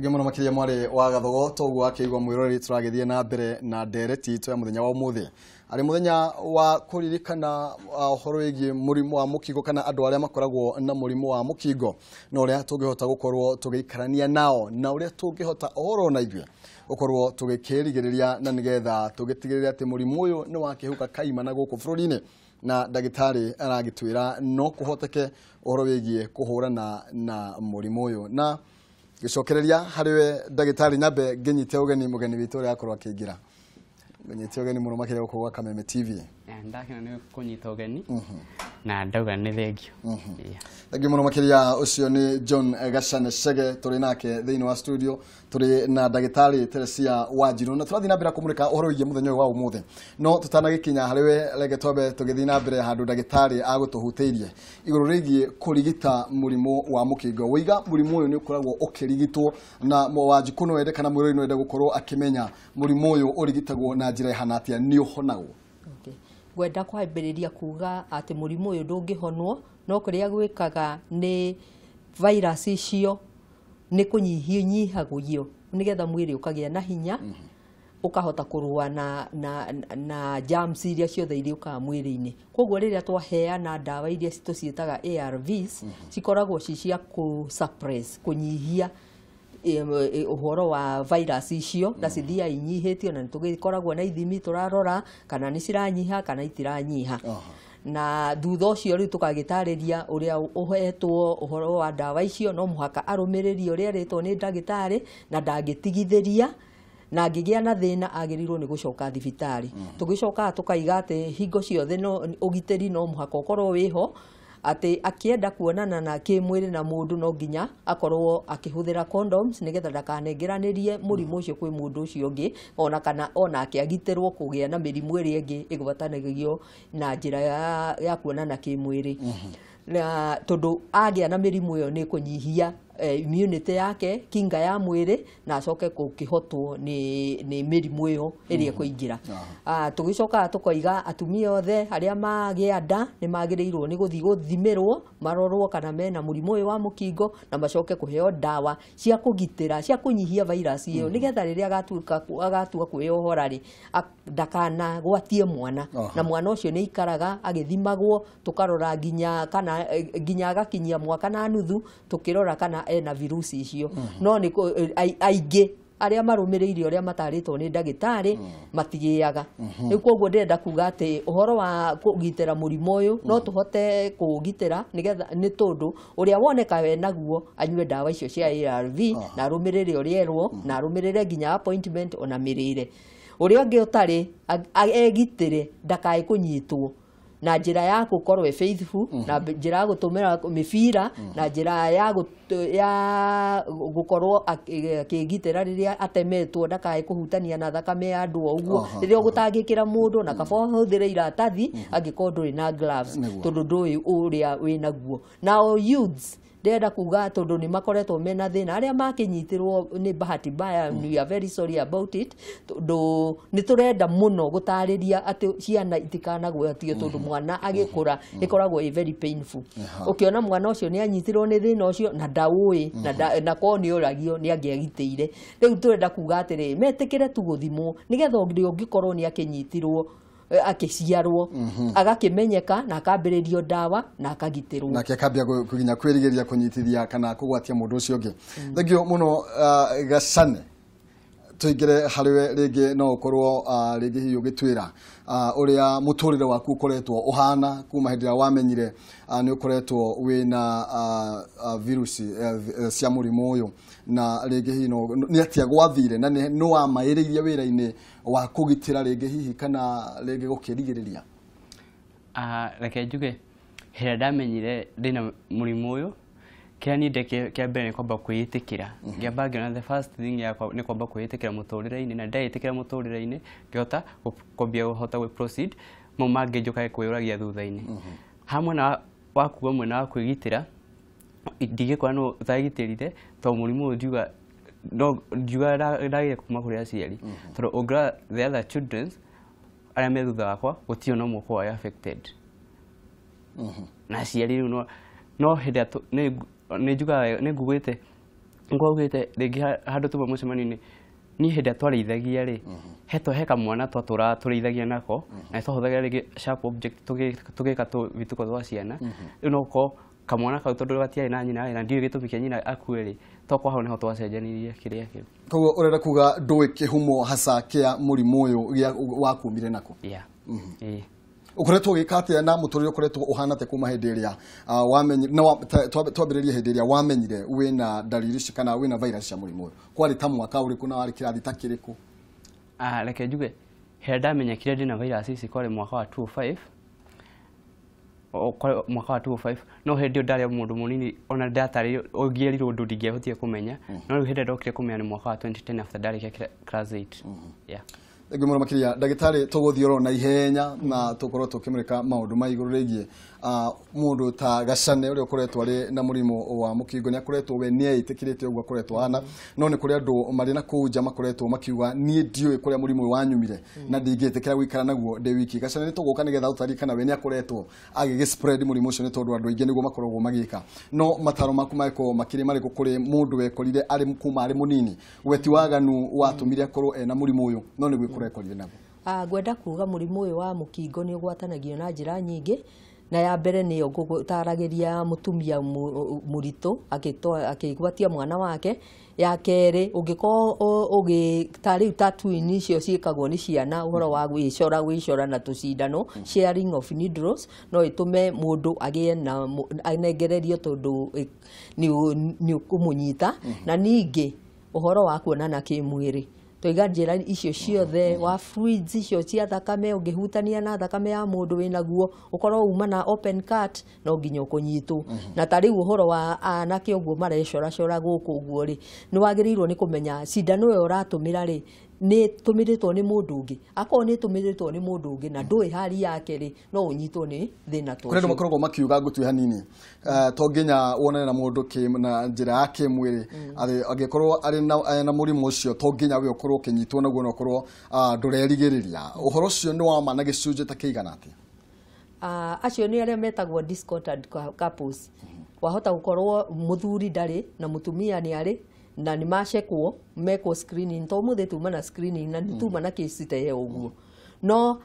Thangi muno makiria mwari wa gathogo togu akigwa mwirori turagithie na mbere na ndereti to ya muthenya wa umuthi ari muthenya wa kuririkana uhoro wigi murimu wa mukingo kana andu aria makoragwo na murimu wa mukingo no uria tungihota gukorwo tugikarania nao na uria tungihota uhoro na ithwe ukorwo tugikirigiriria na nigetha tugitigiriria ati murimu uyu ni wakihuka kaima na guku bururi-ini na ndagitari aragitwira no kuhoteke uhoro wigie kuhurana na murimu uyu na gicokereria hariwe ndagitari nyambe nginyite ugeni mugeni witu uri akorwa akigira nginyite ugeni muno makire gukugwa Kameme TV ndakina ni kunyita ugeni na ndauga ni thengio thangi muno makiria ucio ni John Gashane Chege turi nake thiini wa studio turi na ndagitari Teresia Wanjiru na turathi na mbere kumurika uhoro wigie muthenya wa umuthi no tutanagikinya hariwe rege twambe tugithi na mbere handu ndagitari agutuhutiirie iguru rigie kurigita murimu wa mukingo wiga murimu uyu ni ukoragwo ukirigitwo na Wanjiru no wende kana mwirori no wende gukorwo akimenya murimu uyu urigitagwo na njira ihana atia ni uhonagwo gwenda kwambiriria kuga ati murimu uyu ndungihonwo no kuria gwikaga ni virus icio ni kunyihanyihagwo nigetha mwiri ukagia na hinya ukahota kurua na germs iria ciothe iriuka mwiri-ini koguo riria twaheana dawa iria tuciitaga ARVs cikoragwo cia ku suppress kunyihia uhoro wa virus icio na cithia inyihitio na tugikoragwo na ithimi turarora kana ni ciranyiha kana itiranyiha na thutha ucio riu tukagitariria uria uhetwo uhoro wa dawa icio no muhaka arumiririe uria ritwo ni ndagitari na ndagitigithiria na angigia na thina agirirwo ni gucoka thibitari tugicoka tukaiga ati hingo ciothe no ugitiri no muhaka ukorwo wiho ati akienda kuonana na kimwiri na mundu no nginya akorwo akihuthira condoms nigetha ndakanengeranirie murimu ucio kwi mundu ucio ungi ona kana ona akiagitirwo kugia na mirimu iri ingi igwatanagio na njira ya kuonana kimwiri na tondu agia na mirimu iyo ni kunyihia immunity yake kinga ya mwiri na acoke kukihotwo ni mirimu iyo iri kuingira tugicoka tukoiga atumia othe aria magia nda ni magirirwo ni guthi guthimirwo marorwo kana mena murimu uyu wa mukingo na macoke kuheo dawa cia kugitira cia kunyihia virus iyo nigetha riria agatua kwiohora ri ndakana gwatie mwana na mwana ucio ni ikaraga agithimagwo tukarora ginya agakinyia mwaka na nuthu tukirora kana ena virusi icio no ni aingi aria marumiriire uria mataritwo ni ndagitari matigiaga ni koguo ndenda kuga ati uhoro wa kugitira murimu uyu no tuhote kugitira nigetha ni tondu uria woneka we naguo anywe dawa icio cia ARV na arumirire uria erwo na arumirire ginya appointment ona mirire uria ungi utari egitire ndakai kunyitwo na njira ya gukorwo faithful na njira ya gutumira mibira na njira ya gukorwo akigitira riria atemetwo ndakai kuhutania na thakame ya andu uguo riria gutangikira mundu na kaba huthire iratathi angikorwo nduri na gloves tondu ndui uria winaguo now youths ndenda kuga tondu ni makoretwo mena thina aria makinyitirwo ni bahati mbaya we are very sorry about it tondu ni turenda muno gutariria ati ciana itikanagwatio tondu mwana agikura ikoragwo very painful ukiona mwana ucio ni anyitirwo ni thina ucio na ndaui na ko ni uragio ni angiagitire riu turenda kuga atiri metikire tu guthimwo nigetha ungikorwo ni akinyitirwo akiciarwo agakimenyeka na akambiririo dawa na akagitirwo na akambia kuginya kwirigiria kunyitithia kana kugwatia mundu ucio ungi thengio muno Gashane tuigire hariwe ringi no ukorwo ringi hiyo gitwira uria muturire waku ukoretwo uhana kuma hindira wamenyire ni ukoretwo wina virusi cia murimu uyu na ringi hino ni atia gwathire na no wamairirie wira-ini wa kugitira ringi hihi kana ringi gukirigiriria reke njuge hira ndamenyire ndina murimu uyu kia ni ndeke kia mbere kwamba kwiyitikira ngiamba ngiona the first thing yakwa ni kwamba kwiyitikira muturire-ini na ndayitikira muturire-ini ngihota kwambia hota we proceed mama ngijuka kwiyuragia thutha-ini hamwe na wakuwa mwena wa kwigitira ndigikora no thagitirire to murimu njuga no njuga ndagire kuma kuri aciari tondu ungra the other children aria me thutha wakwa gutio no moko affected na aciari no hindi ni njuga ni ngugwite ngwaugite ringi handu tuma mucemanio ni henda twarithagia ri he kamwana tũratũrĩithagia nako na twahũthagĩra rĩngĩ sharp object tũgĩka vituko twa ciana rĩu no ko kamwana kau tondũ gatiarĩ na nyina na ndiũĩ gĩtũmi kĩa nyina akue rĩ tokwa hau nĩho twacenjanirie kĩrĩa kĩu koguo ũrenda kuga ndũĩ kĩhumo hasa kĩa mũrimũ ũyũ wakumire nako ukoretwo gikate na muturire ukoretwo uhanate kuma hĩndĩ ĩrĩa wamenye na twambĩrĩrie hĩndĩ ĩrĩa wamenyire wĩna dalili kana wĩna virus ya mũrimũ ũyũ kwari ta mwaka ũrĩkũ na warĩ kĩrathi ta kĩrĩkũ reke njuge hĩndĩ ndamenyekire ndĩna virus ici kwarĩ mwaka wa 2005 mwaka wa 2005 no hĩndĩ ndarĩ mũndũ mũnini ona ndatarĩ ũngĩerirwo ũndũ ndingĩahotire kũmenya no rĩu hĩndĩ ndokire kũmenya nĩ mwaka wa 2010 after ndarĩkia class 8 Egumura makiria ndagitari tuguthioro na ihenya na tukorwo tukimurika maundu ma iguru rigie mundu ta Gacane uri ukoretwo ari na murimu wa mukingo ni akoretwo we ni aitikirite ogwa akoretwo ana no ni kuri andu mari na kuja makoretwo makiuga ni ndiwe kuri murimu wanyumire na ndingitikira gwikara naguo de wiki Gacane ni tuguka nigetha utarikana we ni akoretwo agigi spread murimu ucio ni tondu andu aingi niguo makoragwo magika no mataro maku maiko makiri mari kuri mundu wekorire ari kuma ari munini weti waganu watumire akorwo na murimu uyu no ni kurekorire nabo gwenda kuga murimu uyu wa mukingo ni ugwatanagio na njira nyingi na ya mbere ni ngutaragiria mutumia murito akigwatia mwana wake ya kere ugitari twin icio ciikagwo ni ciana uhoro wa gwicora na tucindano sharing of needles no itume mundu agie na anengererio tondu ni ukumunyita na ningi uhoro wa kuonana kimwiri toiga njira icio ciothe wa fluids icio cia thakame ungihutania na thakame ya mundu winaguo ukorwo uma na open cut no nginya kunyitwo na tari uhoro wa anake uguo marecora guku uguo ri ni wagirirwo ni kumenya cindano yo uratumira ri ni tumiritwo ni mundu ungi akoo ni tumiritwo ni mundu ungi na ndui hali yake ri no unyitwo ni thina to kuri makoragwo makiuga ngutwi hanini to nginya wonane na mundu na njira yake mwiri agikorwo ari na murimu ucio to nginya we ukorwo kinyitwo naguo no ukorwo ndurerigiriria uhoro ucio ni wa mana gicunje ta kiigana ati acio ni aria metagwo discordant couples wahota gukorwo muthuri ndari na mutumia ni ari na ni mashekwo meko screening to muthe tuma na screening na tuma na kisite uguo no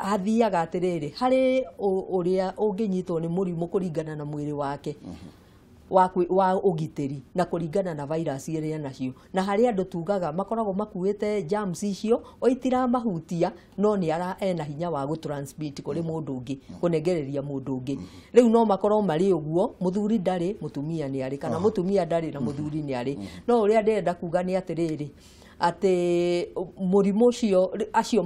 hathiaga atiriri hari uria unginyitwo ni murimu kuringana na mwiri wake wa ugiteri na kuringana na virus iria nacio na hari andu tugaga makoragwo makuite germs icio oitira mahutia no ni ena hinya wa gutransmit kuri mundu ungi kunengereria mundu ungi riu no makorwo mari uguo muthuri ndari mutumia ni ari kana mutumia ndari na muthuri ni ari no uria ndenda kuga ni atiriri ate murimu ucio acio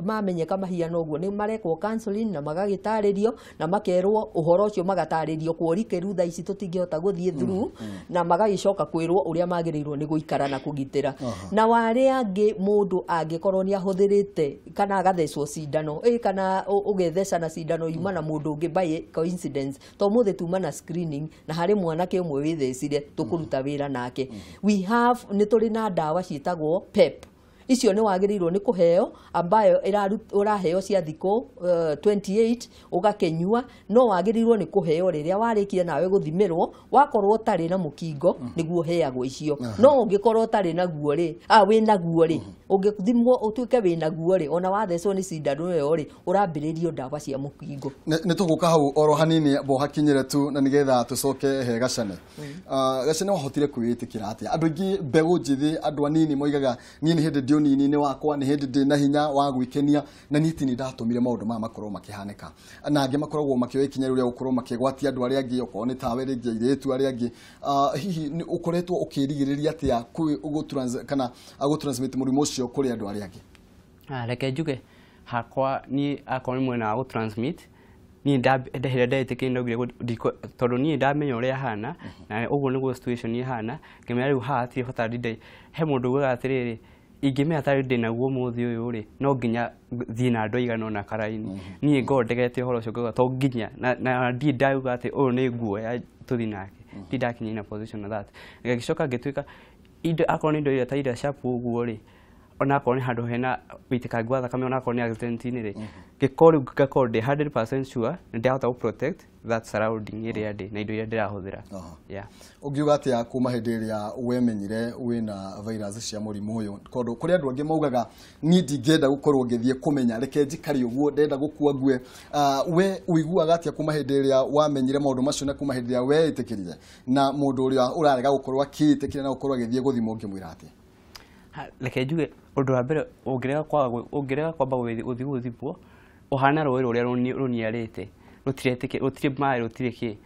mamenyeka mahiana uguo ni marekwo counseling na magagitaririo na makerwo uhoro ucio magataririo kworikiru tha ici tutingihota guthie through na magagicoka kwirwo uria magirirwo ni guikara na kugitira na wari angi mundu angikorwo ni ahuthirite kana agathecwo cindano kana ugetheca na cindano yuma na mundu ungi by coincidence to muthe tuma na screening na hari mwanake umwe withecire tukuruta wira nake we have ni turi na dawa ciitagwo PEP icio ni wagirirwo ni kuheo ambayo uraheo cia thiko 28 ugakenyua no wagirirwo ni kuheo riria warikia nawe guthimirwo wakorwo tari na mukingo niguo heagwo icio no ungikorwo tari naguo ri wina guo ri ungithimwo utuike wina guo ri ona wathecwo ni cindano yo ri urambiririo ndawa cia mukingo ni tuguka hau oro hanini bo hakinyire tu na nigetha tucoke he Gacane Gacane wahotire kwiitikira ati andu ingi mbegu njithi andu anini moigaga ni hindi nini ni wakwa ni hindi ndina hinya wa gwikenia na niti ni ndatumire maundu ma makorwo makihaneka na angi makoragwo makioya ikinya riu gukorwo makigwatia andu aria angi okorwo ni tawe ringi iretu aria angi hihi ni ukoretwo ukirigiriria atia kana gutransmit murimu ucio kuri andu aria angi reke njuge hakwa ni akoni mwena wa gutransmit ni ndahira ndetike ndogire tondu ni ndamenya uria hana na uguo niguo situation ni hana ngimenya riu hati hota ndinde he mundu gwa atiriri ingimenya tari ndina guo muthi uyu ri no nginya thii na andu aigana na karaini ni ngondegete horo cio ngoga to nginya na ndi ndauga ati uyu ni nguo ya tuthi nake ndi ndakinya na position na that ngagicoka ngituika indo akoni indo ira ta ira sharp uguo ri onakorwo nĩ handũ hena wĩitĩkangu wa thakame onakorwo nĩ accident-inĩ rĩ ngĩkorwo ndĩ 100% sure nĩ ndĩrahota gũ protect that surrounding ĩrĩa ndĩ na indo iria ndĩrahũthĩra. Ũngiuga atĩa kuma hĩndĩ ĩrĩa wemenyire wĩna virus cia mũrimũ ũyũ tondũ kũrĩ andũ angĩ maugaga niĩ ndingĩenda gũkorwo ngĩthiĩ kũmenya reke njikare ũguo ndenda gũkua ngue, we ũiguaga atĩa kuma hĩndĩ ĩrĩa wamenyire maũndũ macio na kuma hĩndĩ ĩrĩa weĩtĩkĩrire na mũndũ ũrĩa ũrarega gũkorwo akĩĩtĩkĩra na gũkorwo agĩthiĩ gũthimwo ũngĩmwĩra atĩa? Reke njuge ũndũ wa mbere ũngĩrega kwamba gũthiĩ gũthimwo ũhana rũĩ rũrĩa rũniarĩte rũtirĩ maĩ rũtirĩ kĩ,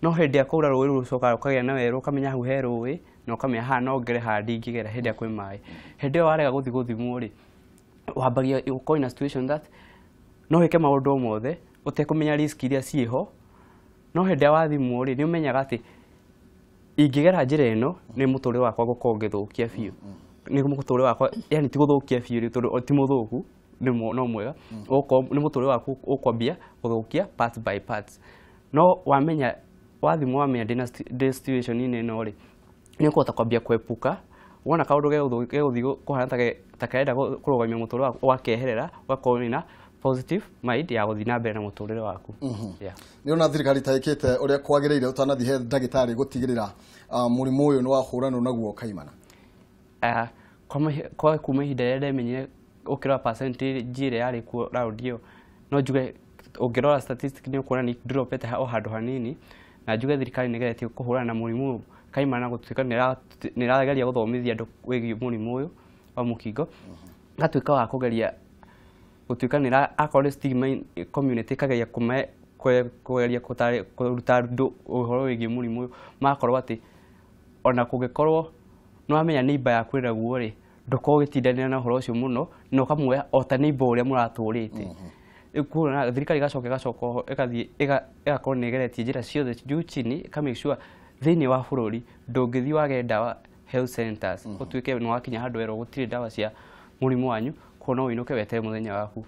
no hĩndĩ ya kwaura rũĩ rũcokaga rũkagĩa na werũ ũkamenya hau he rũĩ na ũkamenya haha no ngere haha ndingĩgera hĩndĩ ya kwĩ maĩ. Hĩndĩ ĩyo warega gũthiĩ gũthimwo rĩ wambagia gũkorwo na situation that no wĩke maũndũ mothe ũtekũmenya risk iria ciĩho, no hĩndĩ ya wathimwo rĩ nĩ ũmenyaga atĩ ingĩgera njĩra ĩno nĩ mũtũrĩre wakwa gũkorwo ngĩthũkia biũ, nĩ mũtũrĩre wakwa yani ti gũthũkia biũ tondũ ti mũthũku no mwega nĩ mũtũrĩre waku ũkwambia gũthũkia part by parts. No wamenya wathimwo wamenya ndĩ situation-inĩ ĩno rĩ nĩ ũkũhota kwambia kwepuka, wona kaũndũ gegũthiĩ kũhana ta karenda kũrũgamia mũtũrĩre waku ũgakeherera ũgakorwo wĩna positive mind ya gũthiĩ na mbere na mũtũrĩre waku. Nĩ ona thirikari ta ĩkĩte ũrĩa kwagĩrĩire ũtanathiĩ he ndagĩtarĩ gũtigĩrĩra mũrimũ ũyũ nĩ wahũranwo naguo kaimana? Kwa kuma ihinda rĩrĩa ndemenyire ũkĩrora percentage ĩrĩa yarĩ kuo round ĩyo no njuge ũngĩrora statistics nĩ ũkuona nĩ ndropete o handũ hanini, na njuge thirikari nĩ geretie kũhũrana na mũrimũ kaimana gũtuĩka nĩ ĩrageria gũthomithia andũ wĩgiĩ mũrimũ ũyũ wa mũkingo, gatuĩka wa kũgeria gũtuĩka nĩ akorwo stigma community ĩkageria kũgeria kũruta andũ ũhoro wĩgiĩ mũrimũ ũyũ magakorwo atĩ ona kũngĩkorwo nĩ wamenya neighbor yaku ĩrĩ naguo rĩ ndũkorwo ũgĩtindanĩra na ũhoro ũcio mũno na ũkamwoya o ta neighbor ũrĩa mũratũrĩte. Kuona thirikari igacoka ĩgathiĩ ĩgakorwo nĩ ĩgeretie njĩra ciothe juu chini ĩka make sure thĩinĩ wa bũrũri ndũngĩthiĩ wage ndawa health centers ũtuĩke nĩ wakinya handũ werwo gũtirĩ ndawa cia mũrimũ wanyu kuona ũinũke wetere mũthenya waku.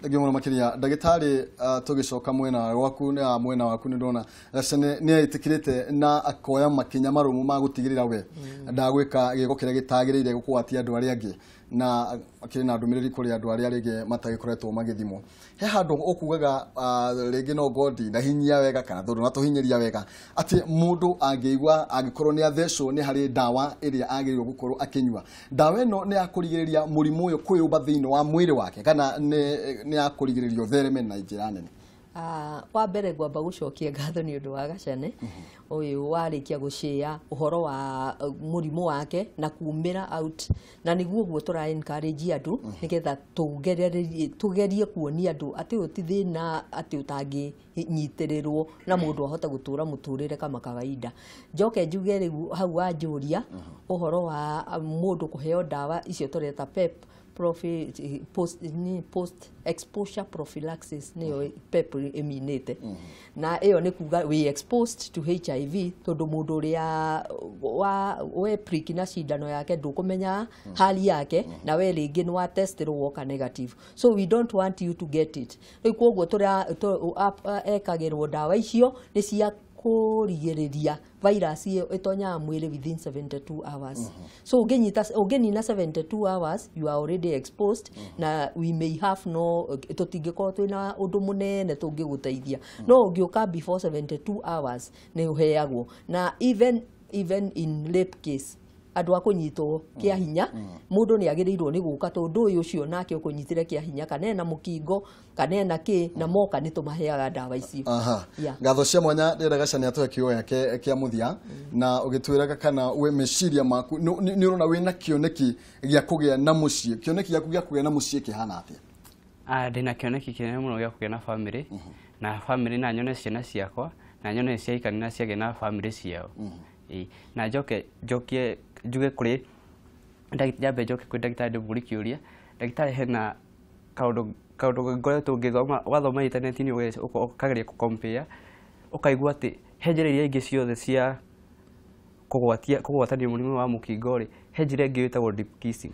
Ndagĩ mũno makĩria ndagĩtarĩ tũgĩcoka mwena waku na mwena waku nĩ ndona nĩ aĩtĩkĩrĩte na akoya makinya marũmu ma gũtigĩrĩra we ndagwĩka gĩko kĩrĩa gĩtagĩrĩire gũkũgwatia andũ arĩa angĩ na akĩrĩ na ndũmĩrĩri kũrĩ andũ arĩa rĩngĩ matagĩkoretwo magĩthimwo. He handũ ũkugaga rĩngĩ no ngodi na hinyia wega kana thũndũ na tũhinyĩria wega atĩ mũndũ angĩigua angĩkorwo nĩ athecwo nĩ harĩ ndawa ĩrĩa agĩrĩirwo gũkorwo akĩnyua, ndawa ĩno nĩ ya kũrigĩrĩria mũrimũ ũyũ kwĩyũmba thĩinĩ wa mwĩrĩ wake kana nĩ ya kũrigĩrĩria ũthereme na njĩra nene? Wa mbere ngwamba gũcokia ngatho nĩ ũndũ wa Gacane ũyũ warĩkia gũshare ũhoro wa mũrimũ wake na kumĩra out, na nĩguo ũguo tũra encourage andũ nĩgetha tũgerie kuonia andũ atĩ ũyũ ti thĩna atĩ ũtangĩnyitĩrĩrwo na mũndũ ahota gũtũra mũtũrĩre kama kawaida. Njoke njuge rĩu hau wanjũria ũhoro wa mũndũ kũheo ndawa icio tũreta PEP post exposure prophylaxis nĩyo PEP ĩminĩte, na ĩyo nĩ kuga we exposed to HIV tondũ mũndũ ũrĩa we prick na cindano yake ndũkũmenya hali yake na we rĩngĩ nĩ wa testerwo woka negative, so we don't want you to get it. Rĩu koguo ekagĩrwo ndawa icio nĩ cia kũrigĩrĩria virus ĩyo ĩtonyaga mwĩrĩ within 72 hours. So ũngĩnina 72 hours you are already exposed na we may have no tũtingĩkorwo twĩna ũndũ mũnene tũngĩgũteithia, no ũngĩũka before 72 hours nĩ ũheagwo. Na even in rape case andũ akũnyitwo kĩa hinya mũndũ nĩ agĩrĩirwo nĩ gũka tondũ ũyũ ũcio nake ũkũnyitire kĩa hinya kana ena mũkingo kana ena kĩ na moka nĩ tũmaheaga ndawa icio. Ngatho cia mwanya ndĩrenda Gacane atũhe kĩoya kĩa mũthia na ũgĩtwĩraga kana we meciria maku nĩ ũrona wĩna kĩoneki gĩa kũgĩa na mũciĩ, kĩoneki gĩaku gĩa kũgĩa na mũciĩ kĩhana atĩa? Ndĩna kĩoneki kĩnene mũno gĩa kũgĩa na family na family na nyone ciana ciakwa na nyone ciaikani na ciagĩa na family ciao. Na njokie njuge kũrĩ ndagĩtarĩ njoke kwĩ ndagĩtarĩ ndĩmũrie kĩũria, ndagĩtarĩ hena kaũndũ ngoretwo ngĩthoma wathoma intaneti-inĩ ũkageria kũ-compare ũkaigua atĩ he njĩra iria ingĩ ciothe cia kũgwatania mũrimũ wa mũkingo rĩ he njĩra ĩngĩ ĩtagwo deep kissing.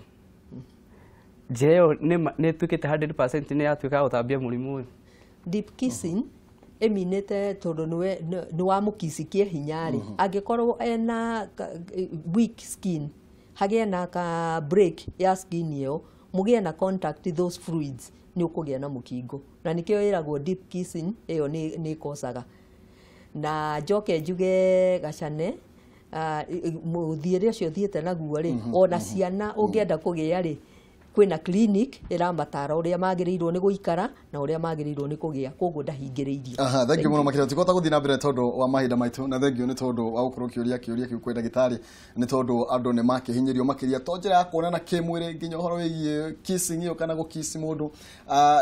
Njĩra ĩyo nĩ ĩtuĩkĩte 100% nĩ yatuĩka gũtambia mũrimũ ũyũ. Deep kissing eminete tondũ nĩ wa mũkici kĩa hinya rĩ angĩkorwo ena weak skin hagia na ka break ya skin yo mugia na contact those fluids ni ukugia na mukingo na nikio iragwo deep kissing iyo ni kosaga na joke njuge gacane muthiire cio thiete naguo ri ona ciana ungienda kugia ri kwina clinic iramatara uria magirirwo ni guikara na uria magirirwo ni kugia koguo ndahingiriirio. Aha, thank you muno makira tikota guthii na mbere tondu wa mahinda maitu na thank you ni tondu wa gukorwo kiuria kiu kwi ndagitari ni tondu andu ni makihinyirio makiria to njira ya kuonana kimwiri nginya horo wi kissing iyo kana gukiss mundu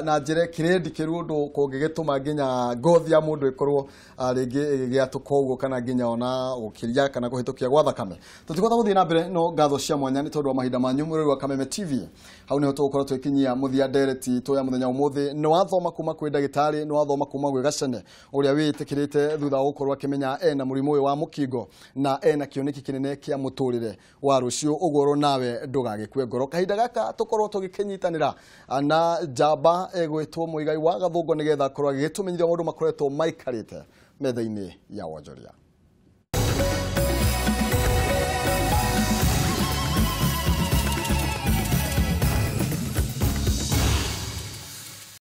na njire kiredi kiru undu kungigituma nginya ngothi ya mundu ikorwo ringi igiatuka uguo kana nginya ona ukiria kana kuhitukia gwa thakame tutikota guthii na mbere no ngatho cia mwanya ni tondu wa mahinda manyu muri wa Kameme TV hau niho tugukorwo twikinyia muthia ndereti to ya muthenya umuthi ni wathoma kuma kwi ndagitari ni wathoma kuma gwi gacane uria witikirite thutha gukorwo akimenya ena murimu uyu wa mukingo na ena kioneki kinene kia muturire wa rucio ugoro nawe ndugagikwe ngoro kahinda gaka tukorwo tugikinyitanira na jamba egwitwo muigai wa gathungo nigetha korwo agitumenyithia maundu makoretwo maikarite metha-ini ya wonjoria.